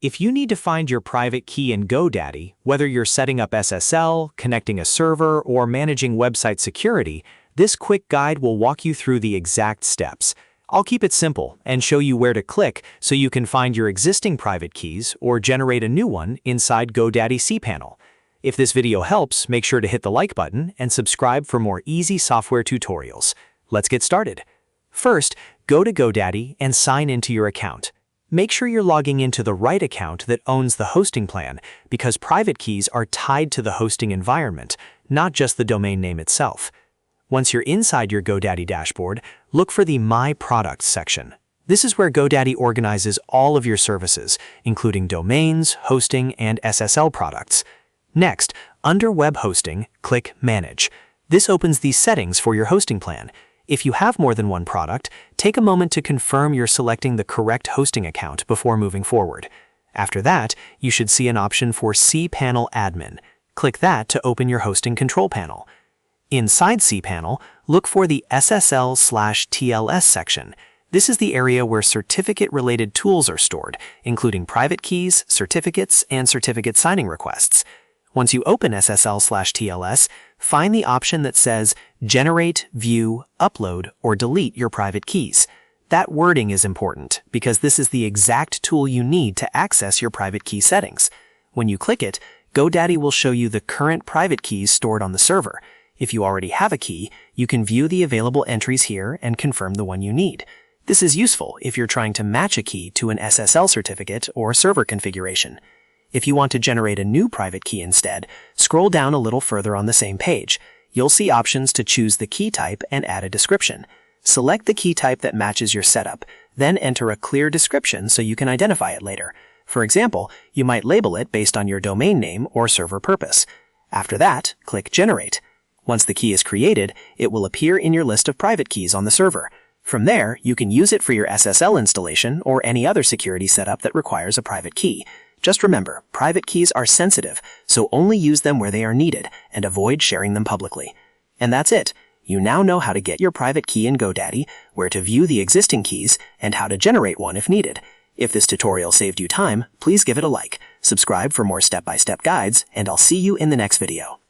If you need to find your private key in GoDaddy, whether you're setting up SSL, connecting a server, or managing website security, this quick guide will walk you through the exact steps. I'll keep it simple and show you where to click so you can find your existing private keys or generate a new one inside GoDaddy cPanel. If this video helps, make sure to hit the like button and subscribe for more easy software tutorials. Let's get started. First, go to GoDaddy and sign into your account. Make sure you're logging into the right account that owns the hosting plan, because private keys are tied to the hosting environment, not just the domain name itself. Once you're inside your GoDaddy dashboard, look for the My Products section. This is where GoDaddy organizes all of your services, including domains, hosting, and SSL products. Next, under Web Hosting, click Manage. This opens these settings for your hosting plan. If you have more than one product, take a moment to confirm you're selecting the correct hosting account before moving forward. After that, you should see an option for cPanel Admin. Click that to open your hosting control panel. Inside cPanel, look for the SSL/TLS section. This is the area where certificate-related tools are stored, including private keys, certificates, and certificate signing requests. Once you open SSL/TLS, find the option that says Generate, View, Upload, or Delete your private keys. That wording is important because this is the exact tool you need to access your private key settings. When you click it, GoDaddy will show you the current private keys stored on the server. If you already have a key, you can view the available entries here and confirm the one you need. This is useful if you're trying to match a key to an SSL certificate or server configuration. If you want to generate a new private key instead, scroll down a little further on the same page. You'll see options to choose the key type and add a description. Select the key type that matches your setup, then enter a clear description so you can identify it later. For example, you might label it based on your domain name or server purpose. After that, click Generate. Once the key is created, it will appear in your list of private keys on the server. From there, you can use it for your SSL installation or any other security setup that requires a private key. Just remember, private keys are sensitive, so only use them where they are needed and avoid sharing them publicly. And that's it. You now know how to get your private key in GoDaddy, where to view the existing keys, and how to generate one if needed. If this tutorial saved you time, please give it a like, subscribe for more step-by-step guides, and I'll see you in the next video.